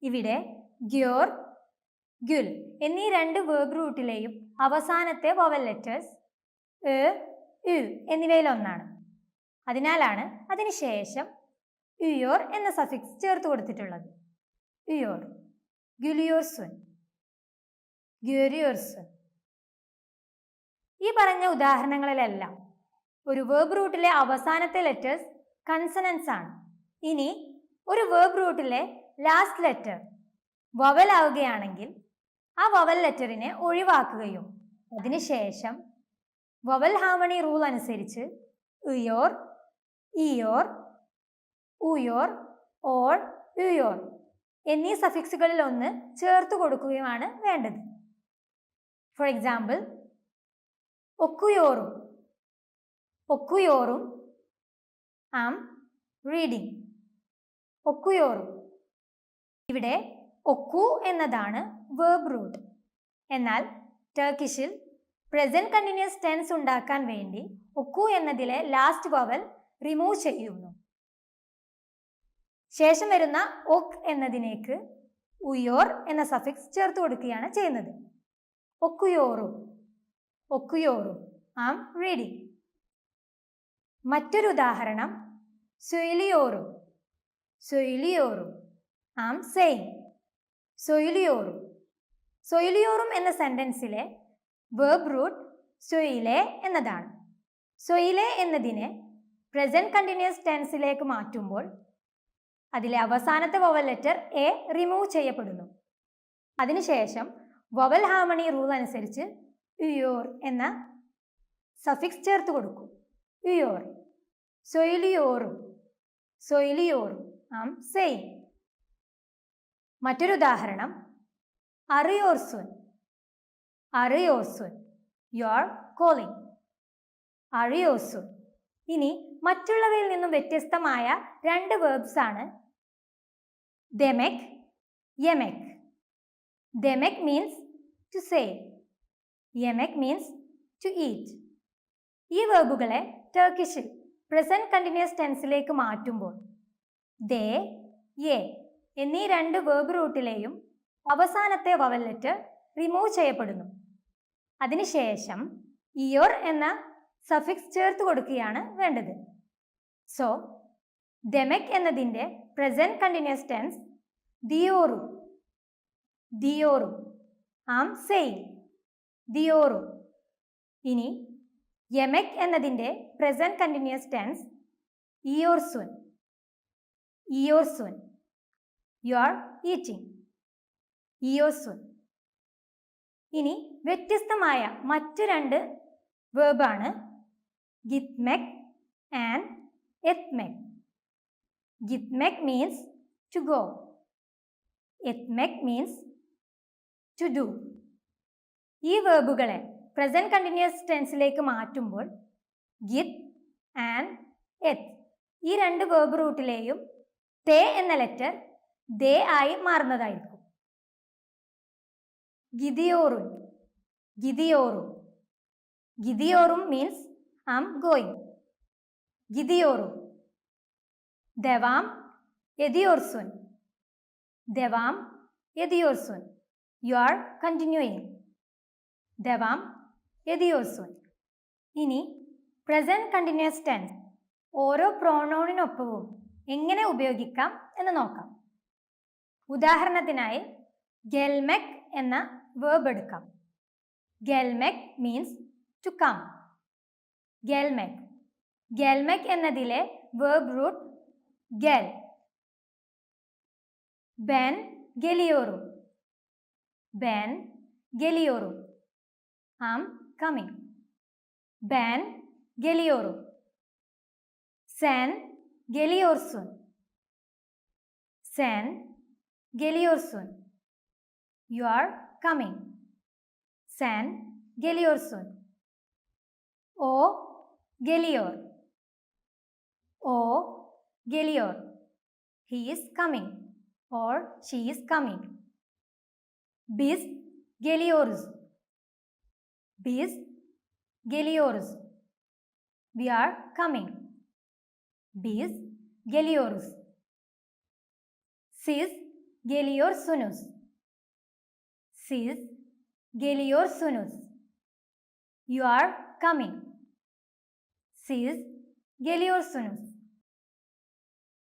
ഇവിടെ ഗ്യോർ, ഗുൽ എന്നീ രണ്ട് വേർബ് റൂട്ടിലെയും അവസാനത്തെ വവൽ ലെറ്റേഴ്സ് യു എന്നിവയിലൊന്നാണ്. അതിനാലാണ് അതിനുശേഷം യുയോർ എന്ന സഫിക്സ് ചേർത്ത് കൊടുത്തിട്ടുള്ളത്. യുയോർ, ഗുലിയോർസുൻ, ഗ്യൂരിയോർസുൻ. ഈ പറഞ്ഞ ഉദാഹരണങ്ങളിലെല്ലാം ഒരു വേർബ് റൂട്ടിലെ അവസാനത്തെ ലെറ്റേഴ്സ് കൺസണൻസ് ആണ്. ഇനി ഒരു വേർബ് റൂട്ടിലെ ലാസ്റ്റ് ലെറ്റർ വവൽ ആവുകയാണെങ്കിൽ ആ വവൽ ലെറ്ററിനെ ഒഴിവാക്കുകയും അതിനുശേഷം വവൽ ഹാർമണി റൂൾ അനുസരിച്ച് ഉയോർ, ഇയോർ, ഉയോർ, ഓർ, യുയോർ എന്നീ സഫിക്സുകളിൽ ഒന്ന് ചേർത്ത് കൊടുക്കുകയുമാണ് വേണ്ടത്. ഫോർ എക്സാമ്പിൾ, ഒക്കുയോറും, ഒക്കുയോറും, ആം റീഡിങ്, ഒക്കുയോറും. ഇവിടെ ഒക്കു എന്നതാണ് വേർബ് റൂട്ട്. എന്നാൽ ടർക്കിഷിൽ പ്രസന്റ് കണ്ടിന്യൂസ് ടെൻസ് ഉണ്ടാക്കാൻ വേണ്ടി ഒക്കു എന്നതിലെ ലാസ്റ്റ് വവൽ റിമൂവ് ചെയ്യുന്നു. ശേഷം വരുന്ന ഒക് എന്നതിനേക്ക് ഉയോർ എന്ന സഫിക്സ് ചേർത്ത് കൊടുക്കുകയാണ് ചെയ്യുന്നത്. ഒക്കുയോറും, ഒക്കുയോറും, ആം റീഡിങ്. മറ്റൊരു ഉദാഹരണം സൊയിലിയോറും, സൊയിലിയോറും, ആം സെയിങ്, സൊയിലിയോറും. സൊയിലിയോറും എന്ന സെന്റൻസിലെ വേർബ് റൂട്ട് സൊയിലെ എന്നതാണ്. സൊയിലെ എന്നതിനെ പ്രസന്റ് കണ്ടിന്യൂസ് ടെൻസിലേക്ക് മാറ്റുമ്പോൾ അതിലെ അവസാനത്തെ വവൽ ലെറ്റർ എ റിമൂവ് ചെയ്യപ്പെടുന്നു. അതിനുശേഷം വവൽ ഹാർമണി റൂൾ അനുസരിച്ച് യുയോർ എന്ന സഫിക്സ് ചേർത്ത് കൊടുക്കും. യുയോർ, സൊയിലിയോറും, സൊയിലിയോറും, ആം സെയിങ്. മറ്റൊരു ഉദാഹരണം അറിയോർസുൻ, അറിയോർസുൻ, യു ആർ കോളിംഗ്, അറിയോർസുൻ. ഇനി മറ്റുള്ളവയിൽ നിന്നും വ്യത്യസ്തമായ രണ്ട് വേർബ്സ് ആണ് ദെമെക്, യെമെക്. ദെമെക് മീൻസ് ടു സേ, യെമെക് മീൻസ് ടു ഈറ്റ്. ഈ വേർബുകളെ ടർക്കിഷിൽ പ്രസന്റ് കണ്ടിന്യൂസ് ടെൻസിലേക്ക് മാറ്റുമ്പോൾ ദേ, യെ എന്നീ രണ്ട് വേർബ് റൂട്ടിലെയും അവസാനത്തെ വവൽ ലെറ്റർ റിമൂവ് ചെയ്യപ്പെടുന്നു. അതിനുശേഷം ഇയോർ എന്ന സഫിക്സ് ചേർത്ത് കൊടുക്കുകയാണ് വേണ്ടത്. സോ ദെമെക് എന്നതിൻ്റെ പ്രസന്റ് കണ്ടിന്യൂസ് ടെൻസ് ദിയോറു, ദിയോറു, ആം സെയിങ്, ദിയോറു. ഇനി യെമെക് എന്നതിൻ്റെ പ്രസന്റ് കണ്ടിന്യൂസ് ടെൻസ് ഇയോർസുൻ, ഇയോർസുൻ, യു ആർ ഈറ്റിംഗ്, ഇയോർസുൻ. ഇനി വ്യത്യസ്തമായ മറ്റു രണ്ട് വേർബാണ് ഗിത്മെക് ആൻഡ് എത്മെക്. ഗിത്മെക് മീൻസ് ടു ഗോ, എത്മെക് മീൻസ് ടു ഡു. ഈ വേർബുകളെ പ്രസന്റ് കണ്ടിന്യൂസ് ടെൻസിലേക്ക് മാറ്റുമ്പോൾ ഗിത് ആൻഡ് എത്ത് ഈ രണ്ട് വേർബ് റൂട്ടിലെയും തേ എന്ന ലെറ്റർ ദേ ആയി മാറുന്നതായിരിക്കും. ഗിദിയോറുൻ, ഗിദിയോറും, ഗിദിയോറും മീൻസ് ഐ ആം ഗോയിങ്, ഗിദിയോറും. ദവാം എദിയോർസുൻ, ദവാം എദിയോർസുൻ, യു ആർ കണ്ടിന്യൂയിങ്, ദവാം എദിയോർസുൻ. ഇനി പ്രസന്റ് കണ്ടിന്യൂസ് ടെൻസ് ഓരോ പ്രോനൗണിനൊപ്പവും എങ്ങനെ ഉപയോഗിക്കാം എന്ന് നോക്കാം. ഉദാഹരണത്തിനായി ഗെൽമെക് എന്ന വേർബ് എടുക്കാം. ഗെൽമെക് മീൻസ് ടു കം, ഗെൽമെക്. ഗെൽമെക് എന്നതിലെ വേർബ് റൂട്ട് ഗെൽ. ബെൻ ഗെലിയോറും, ബെൻ ഗെലിയോറും, ആം കമ്മിങ്, ബെൻ ഗെലിയോറും. സെൻ ഗെലിയോർസുൻ, സെൻ ഗെലിയോർസുൻ, യു ആർ കമ്മിങ്, സെൻ ഗെലിയോർസുൻ. ഓ ഗെലിയോർ, ഓ ഗെലിയോർ, he is coming or she is coming. Bis geliyoruz, biz geliyoruz, we are coming, biz geliyoruz. Siz geliyorsunuz. Siz geliyorsunuz. You are coming. Siz geliyorsunuz.